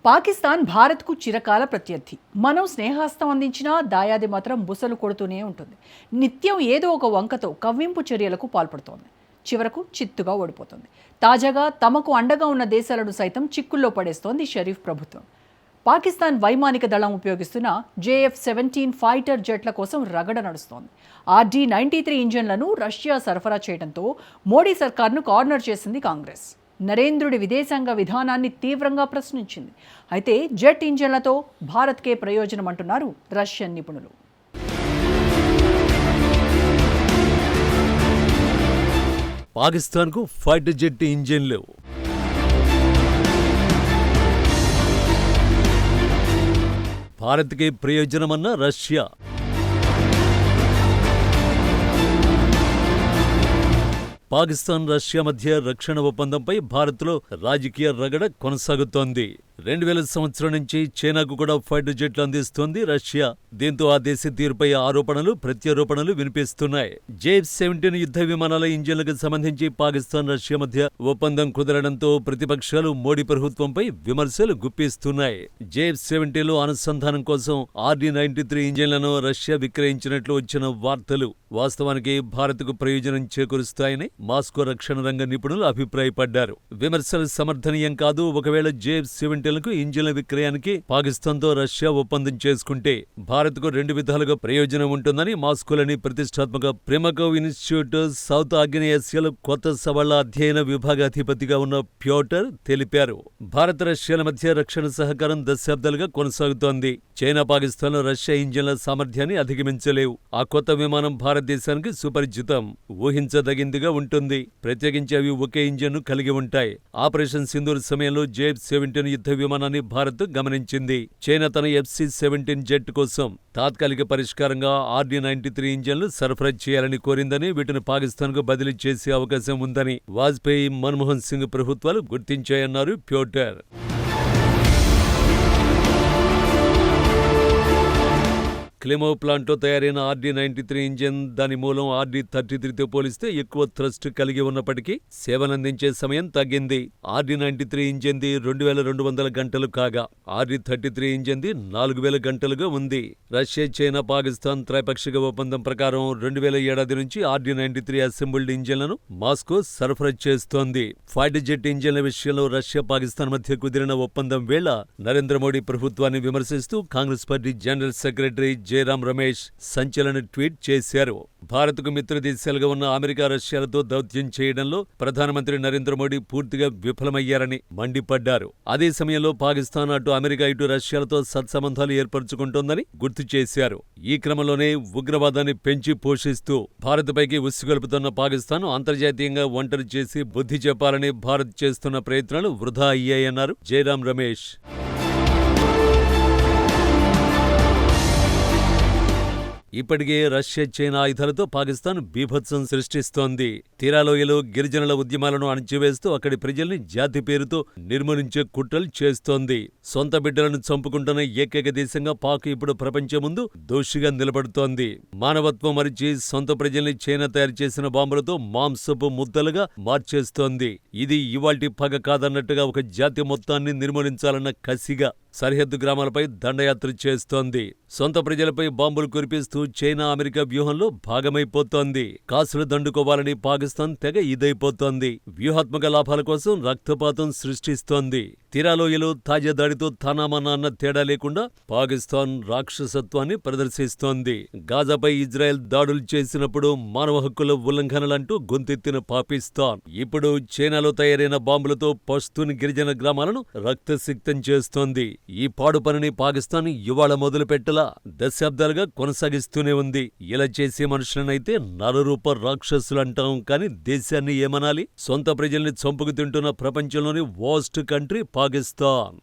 పాకిస్తాన్ భారత్కు చిరకాల ప్రత్యర్థి. మనం స్నేహాస్తం అందించినా దాయాది మాత్రం బుసలు కొడుతూనే ఉంటుంది. నిత్యం ఏదో ఒక వంకతో కవ్వింపు చర్యలకు పాల్పడుతోంది. చివరకు చిత్తుగా ఓడిపోతుంది. తాజాగా తమకు అండగా ఉన్న దేశాలను సైతం చిక్కుల్లో పడేస్తోంది షరీఫ్ ప్రభుత్వం. పాకిస్తాన్ వైమానిక దళం ఉపయోగిస్తున్న JF-17 ఫైటర్ జెట్ల కోసం రగడ నడుస్తోంది. RD-93 ఇంజన్లను రష్యా సరఫరా చేయడంతో మోడీ సర్కార్ను కార్నర్ చేసింది కాంగ్రెస్. నరేంద్రుడి విదేశాంగ విధానాన్ని తీవ్రంగా ప్రశ్నించింది. అయితే జెట్ ఇంజన్లతో భారత్కే ప్రయోజనం అంటున్నారు రష్యన్ నిపుణులు. పాకిస్తాన్కు ఫైటర్ జెట్ ఇంజన్లు. భారత్కే ప్రయోజనమన్న రష్యా. పాకిస్తాన్ రష్యా మధ్య రక్షణ ఒప్పందంపై భారత్లో రాజకీయ రగడ కొనసాగుతోంది. 2000 సంవత్సరం నుంచి చైనాకు కూడా ఫైటర్ జెట్లు అందిస్తోంది రష్యా. దీంతో ఆ దేశ తీరుపై ఆరోపణలు ప్రత్యారోపణలు వినిపిస్తున్నాయి. JF-17 యుద్ధ విమానాల ఇంజన్లకు సంబంధించి పాకిస్తాన్ రష్యా మధ్య ఒప్పందం కుదరడంతో ప్రతిపక్షాలు మోడీ ప్రభుత్వంపై విమర్శలు గుప్పిస్తున్నాయి. JF-17లో అనుసంధానం కోసం RD-93 ఇంజన్లను రష్యా విక్రయించినట్లు వచ్చిన వార్తలు వాస్తవానికి భారత్కు ప్రయోజనం చేకూరుస్తాయని మాస్కో రక్షణ రంగ నిపుణులు అభిప్రాయపడ్డారు. విమర్శలు సమర్థనీయం కాదు. ఒకవేళ JF-17 ఇంజన్ల విక్రయానికి పాకిస్తాన్తో రష్యా ఒప్పందం చేసుకుంటే భారత్కు 2 విధాలుగా ప్రయోజనం ఉంటుందని మాస్కోలోని ప్రతిష్టాత్మక ప్రిమకోవ్ ఇన్స్టిట్యూట్ సౌత్ ఆగ్నేయాసియాలో కొత్త సవాళ్ల అధ్యయన విభాగాధిపతిగా ఉన్న ప్యోటర్ తెలిపారు. భారత్ రష్యాల మధ్య రక్షణ సహకారం దశాబ్దాలుగా కొనసాగుతోంది. చైనా పాకిస్తాన్లో రష్యా ఇంజన్ల సామర్థ్యాన్ని అధిగమించలేవు. ఆ కొత్త విమానం భారతదేశానికి సుపరిచితం, ఊహించదగిందిగా ఉంటుంది. ప్రత్యేకించి అవి ఒకే ఇంజన్ను కలిగి ఉంటాయి. ఆపరేషన్ సింధూర్ సమయంలో JF-17 యుద్ధ విమానాన్ని భారత్ గమనించింది. చైనా తన FC-17 జెట్ కోసం తాత్కాలిక పరిష్కారంగా RD-93 ఇంజన్లు సరఫరా చేయాలని కోరిందని, వీటిని పాకిస్తాన్కు బదిలీ చేసే అవకాశం ఉందని వాజ్పేయి, మన్మోహన్ సింగ్ ప్రభుత్వాలు గుర్తించాయన్నారు ప్యోటర్. క్లెమో ప్లాంట్తో తయారైన RD-93 ఇంజన్ దాని మూలం RD-33తో పోలిస్తే ఎక్కువ థ్రస్ట్ కలిగి ఉన్నప్పటికీ సేవనందించే సమయం తగ్గింది. RD-93 ఇంజన్ది 2200 గంటలు కాగా RD-33 ఇంజన్ది 4000 గంటలుగా ఉంది. రష్యా, చైనా, పాకిస్తాన్ త్రైపాక్షిక ఒప్పందం ప్రకారం 2007 నుంచి RD-93 అసెంబుల్డ్ ఇంజన్లను మాస్కో సరఫరా చేస్తోంది. ఫైటర్ జెట్ ఇంజన్ల విషయంలో రష్యా, పాకిస్తాన్ మధ్య కుదిరిన ఒప్పందం వేళ నరేంద్ర మోడీ ప్రభుత్వాన్ని విమర్శిస్తూ Congress party general secretary Jayaram Ramesh సంచలన ట్వీట్ చేశారు. భారత్కు మిత్ర దేశాలుగా ఉన్న అమెరికా, రష్యాలతో దౌత్యం చేయడంలో ప్రధానమంత్రి నరేంద్ర మోడీ పూర్తిగా విఫలమయ్యారని మండిపడ్డారు. అదే సమయంలో పాకిస్తాన్ అటు అమెరికా, ఇటు రష్యాలతో సత్సంబంధాలు ఏర్పరచుకుంటోందని గుర్తు చేశారు. ఈ క్రమంలోనే ఉగ్రవాదాన్ని పెంచి పోషిస్తూ భారత్పైకి ఉసిగొల్పుతున్న పాకిస్తాన్ అంతర్జాతీయంగా ఒంటరి చేసి బుద్ధి చెప్పాలని భారత్ చేస్తున్న ప్రయత్నాలు వృధా అయ్యాయన్నారు జయరాం రమేష్. ఇప్పటికే రష్యా, చైనా ఆయుధాలతో పాకిస్తాన్ బీభత్సం సృష్టిస్తోంది. తీరాలోయలో గిరిజనుల ఉద్యమాలను అణచివేస్తూ అక్కడి ప్రజల్ని జాతి పేరుతో నిర్మూలించే కుట్రలు చేస్తోంది. సొంత బిడ్డలను చంపుకుంటున్న ఏకైక దేశంగా పాక్ ఇప్పుడు ప్రపంచం ముందు దోషిగా నిలబడుతోంది. మానవత్వం మరిచి సొంత ప్రజల్ని చైనా తయారు చేసిన బాంబులతో మాంసపు ముద్దలుగా మార్చేస్తోంది. ఇది ఇవాల్టి పగ కాదన్నట్టుగా ఒక జాతి మొత్తాన్ని నిర్మూలించాలన్న కసిగా సరిహద్దు గ్రామాలపై దండయాత్ర చేస్తోంది. సొంత ప్రజలపై బాంబులు కురిపిస్తూ చైనా, అమెరికా వ్యూహంలో భాగమైపోతోంది. కాసులు దండుకోవాలని పాకిస్తాన్ తెగ ఇదైపోతోంది. వ్యూహాత్మక లాభాల కోసం రక్తపాతం సృష్టిస్తోంది. తీరాలోయలో తాజా దాడితో తానామానా అన్న తేడా లేకుండా పాకిస్తాన్ రాక్షసత్వాన్ని ప్రదర్శిస్తోంది. గాజాపై ఇజ్రాయెల్ దాడులు చేసినప్పుడు మానవ హక్కుల ఉల్లంఘనలంటూ గొంతెత్తిన పాకిస్తాన్ ఇప్పుడు చైనాలో తయారైన బాంబులతో పష్తూన్ గిరిజన గ్రామాలను రక్తసిక్తం చేస్తోంది. ఈ పాడు పనిని పాకిస్తాన్ ఇవాళ మొదలుపెట్టలా దశాబ్దాలుగా కొనసాగిస్తూనే ఉంది. ఇలా చేసే మనుషులనైతే నరరూప రాక్షసులంటాం, కానీ దేశాన్ని ఏమనాలి? సొంత ప్రజల్ని చంపుకు తింటున్న ప్రపంచంలోని వర్స్ట్ కంట్రీ పాకిస్తాన్.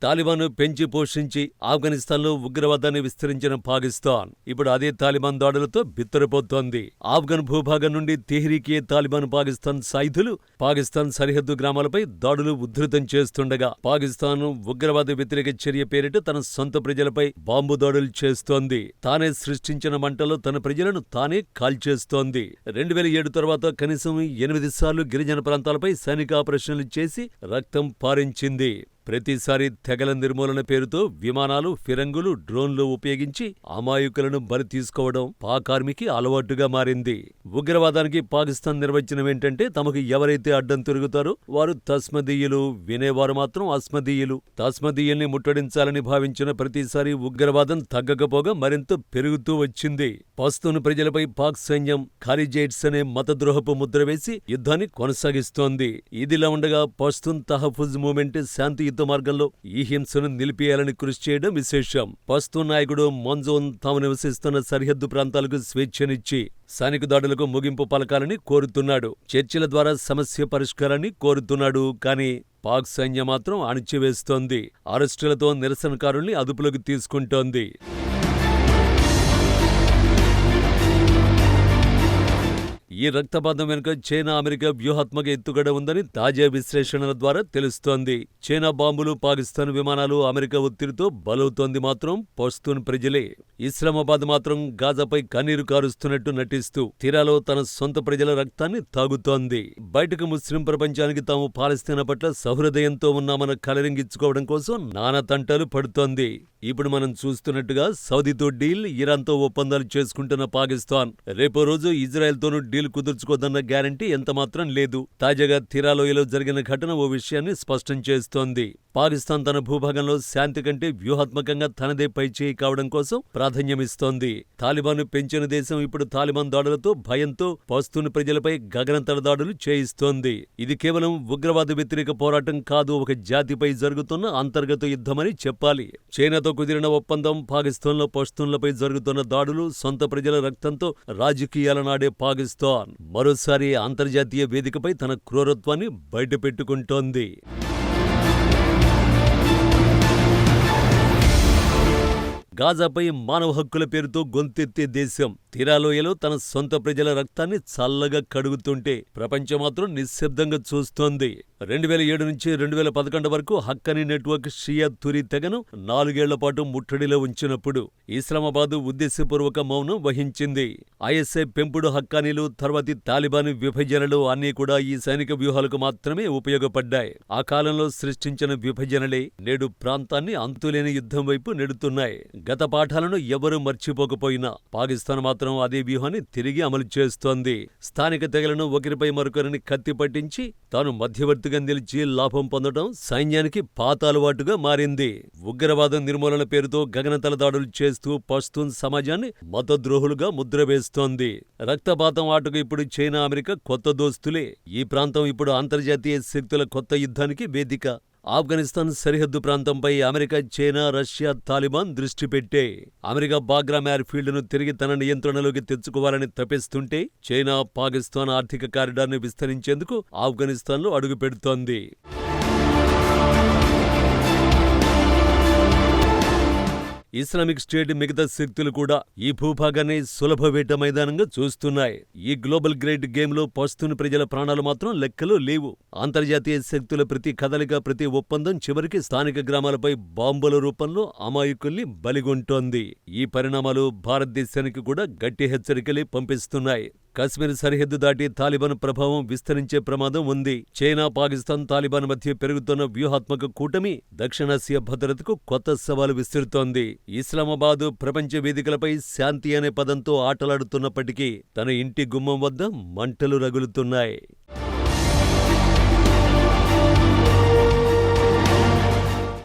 తాలిబాన్ పెంచి పోషించి ఆఫ్ఘనిస్తాన్లో ఉగ్రవాదాన్ని విస్తరించిన పాకిస్తాన్ ఇప్పుడు అదే తాలిబాన్ దాడులతో బిత్తరపోతోంది. ఆఫ్ఘన్ భూభాగం నుండి తెహ్రీకే తాలిబాన్ పాకిస్తాన్ సాయుధులు పాకిస్తాన్ సరిహద్దు గ్రామాలపై దాడులు ఉధృతం చేస్తుండగా పాకిస్తాన్ ఉగ్రవాద వ్యతిరేక చర్య పేరిట తన సొంత ప్రజలపై బాంబు దాడులు చేస్తోంది. తానే సృష్టించిన మంటలో తన ప్రజలను తానే కాల్చేస్తోంది. 2007 తర్వాత కనీసం 8 సార్లు గిరిజన ప్రాంతాలపై సైనిక ఆపరేషన్లు చేసి రక్తం పారించింది. ప్రతిసారి తెగల నిర్మూలన పేరుతో విమానాలు, ఫిరంగులు, డ్రోన్లు ఉపయోగించి అమాయకులను బలి తీసుకోవడం పాక్ ఆర్మీకి అలవాటుగా మారింది. ఉగ్రవాదానికి పాకిస్తాన్ నిర్వచనం ఏంటంటే తమకు ఎవరైతే అడ్డం తిరుగుతారో వారు తస్మదీయులు, వినేవారు మాత్రం అస్మదీయులు. తస్మదీయుల్ని ముట్టడించాలని భావించిన ప్రతిసారి ఉగ్రవాదం తగ్గకపోగా మరింత పెరుగుతూ వచ్చింది. పస్తూన్ ప్రజలపై పాక్ సైన్యం ఖారిజైట్స్ అనే మతద్రోహపు ముద్ర వేసి యుద్ధాన్ని కొనసాగిస్తోంది. ఇదిలా ఉండగా పస్తూన్ తహఫుజ్ మూవ్మెంట్ శాంతియుత మార్గంలో ఈ హింసను నిలిపేయాలని కృషి చేయడం విశేషం. పస్తూన్ నాయకుడు మంజోన్ తాము నివసిస్తున్న సరిహద్దు ప్రాంతాలకు స్వేచ్ఛనిచ్చి సైనిక దాడులకు ముగింపు పలకాలని కోరుతున్నాడు. చర్చల ద్వారా సమస్య పరిష్కారాన్ని కోరుతున్నాడు. కానీ పాక్ సైన్యం మాత్రం అణిచివేస్తోంది. అరెస్టులతో నిరసనకారుల్ని అదుపులోకి తీసుకుంటోంది. ఈ రక్తపాతం వెనుక చైనా, అమెరికా వ్యూహాత్మక ఎత్తుగడ ఉందని తాజా విశ్లేషణల ద్వారా తెలుస్తోంది. చైనా బాంబులు, పాకిస్తాన్ విమానాలు, అమెరికా ఒత్తిడితో బలవుతోంది మాత్రం పస్తూన్ ప్రజలే. ఇస్లామాబాద్ మాత్రం గాజాపై కన్నీరు కారుస్తున్నట్టు నటిస్తూ తీరాలో తన సొంత ప్రజల రక్తాన్ని తాగుతోంది. బయటకు ముస్లిం ప్రపంచానికి తాము పాలస్తీనా పట్ల సహృదయంతో ఉన్నామన్న కలరింగించుకోవడం కోసం నానా తంటాలు పడుతోంది. ఇప్పుడు మనం చూస్తున్నట్టుగా సౌదీతో డీల్, ఇరాన్తో ఒప్పందాలు చేసుకుంటున్న పాకిస్తాన్ రేపో రోజు ఇజ్రాయెల్తోనూ డీల్ కుదుర్చుకోదన్న గ్యారంటీ ఎంతమాత్రం లేదు. తాజాగా తీరాలోయలో జరిగిన ఘటన ఓ విషయాన్ని స్పష్టం చేస్తోంది. పాకిస్తాన్ తన భూభాగంలో శాంతి కంటే వ్యూహాత్మకంగా తనదే పైచేయి కావడం కోసం ప్రాధాన్యమిస్తోంది. తాలిబాన్ పెంచిన దేశం ఇప్పుడు తాలిబాన్ దాడులతో భయంతో పస్తూన్ ప్రజలపై గగనతల దాడులు చేయిస్తోంది. ఇది కేవలం ఉగ్రవాద వ్యతిరేక పోరాటం కాదు, ఒక జాతిపై జరుగుతున్న అంతర్గత యుద్ధమని చెప్పాలి. చైనాతో కుదిరిన ఒప్పందం, పాకిస్తాన్లో పస్తూన్లపై జరుగుతున్న దాడులు, సొంత ప్రజల రక్తంతో రాజకీయాలనాడే పాకిస్తాన్ మరోసారి అంతర్జాతీయ వేదికపై తన క్రూరత్వాన్ని బయటపెట్టుకుంటోంది. గాజాపై మానవ హక్కుల పేరుతో గొంతెత్తే దేశం తీరాలోయలో తన సొంత ప్రజల రక్తాన్ని చల్లగా కడుగుతుంటే ప్రపంచం మాత్రం నిశ్శబ్దంగా చూస్తోంది. 2007 నుంచి 2011 వరకు హక్కనీ నెట్వర్క్ షియా తురీ తెగను 4 ఏళ్ల పాటు ముట్టడిలో ఉంచినప్పుడు ఇస్లామాబాద్ ఉద్దేశపూర్వక మౌనం వహించింది. ఐఎస్ఐ పెంపుడు హక్కానీలు, తర్వాతి తాలిబాన్ విభజనలు అన్నీ కూడా ఈ సైనిక వ్యూహాలకు మాత్రమే ఉపయోగపడ్డాయి. ఆ కాలంలో సృష్టించిన విభజనలే నేడు ప్రాంతాన్ని అంతులేని యుద్ధం వైపు నెడుతున్నాయి. గత పాఠాలను ఎవరూ మర్చిపోకపోయినా పాకిస్తాన్ మాత్రం అదే వ్యూహాన్ని తిరిగి అమలు చేస్తోంది. స్థానిక తెగలను ఒకరిపై మరొకరిని కత్తి పట్టించి తాను మధ్యవర్తిగా నిలిచి లాభం పొందడం సైన్యానికి పాత అలవాటుగా మారింది. ఉగ్రవాదం నిర్మూలన పేరుతో గగనతల దాడులు చేస్తూ పస్తూన్ సమాజాన్ని మతద్రోహులుగా ముద్ర వేస్తోంది. రక్తపాతం ఆటకు ఇప్పుడు చైనా, అమెరికా కొత్త దోస్తులే. ఈ ప్రాంతం ఇప్పుడు అంతర్జాతీయ శక్తుల కొత్త యుద్ధానికి వేదిక. ఆఫ్ఘనిస్తాన్ సరిహద్దు ప్రాంతంపై అమెరికా, చైనా, రష్యా, తాలిబాన్ దృష్టి పెట్టే. అమెరికా బాగ్రామ్ ఎయిర్ఫీల్డ్ను తిరిగి తన నియంత్రణలోకి తెచ్చుకోవాలని తపిస్తుంటే చైనా పాకిస్తాన్ ఆర్థిక కారిడార్ను విస్తరించేందుకు ఆఫ్ఘనిస్తాన్లో అడుగుపెడుతోంది. ఇస్లామిక్ స్టేట్ మిగతా శక్తులు కూడా ఈ భూభాగాన్ని సులభ వేట మైదానంగా చూస్తున్నాయి. ఈ గ్లోబల్ గ్రేట్ గేమ్లో పస్తూన్ ప్రజల ప్రాణాలు మాత్రం లెక్కలో లేవు. అంతర్జాతీయ శక్తుల ప్రతి కదలిక, ప్రతి ఒప్పందం చివరికి స్థానిక గ్రామాలపై బాంబుల రూపంలో అమాయకుల్ని బలిగొంటోంది. ఈ పరిణామాలు భారతదేశానికి కూడా గట్టి హెచ్చరికలే పంపిస్తున్నాయి. కశ్మీర్ సరిహద్దు దాటి తాలిబాన్ ప్రభావం విస్తరించే ప్రమాదం ఉంది. చైనా, పాకిస్తాన్, తాలిబాన్ మధ్య పెరుగుతున్న వ్యూహాత్మక కూటమి దక్షిణాసియా భద్రతకు కొత్త సవాలు విసురుతోంది. ఇస్లామాబాద్ ప్రపంచ వేదికలపై శాంతి అనే పదంతో ఆటలాడుతున్నప్పటికీ తన ఇంటి గుమ్మం వద్ద మంటలు రగులుతున్నాయి.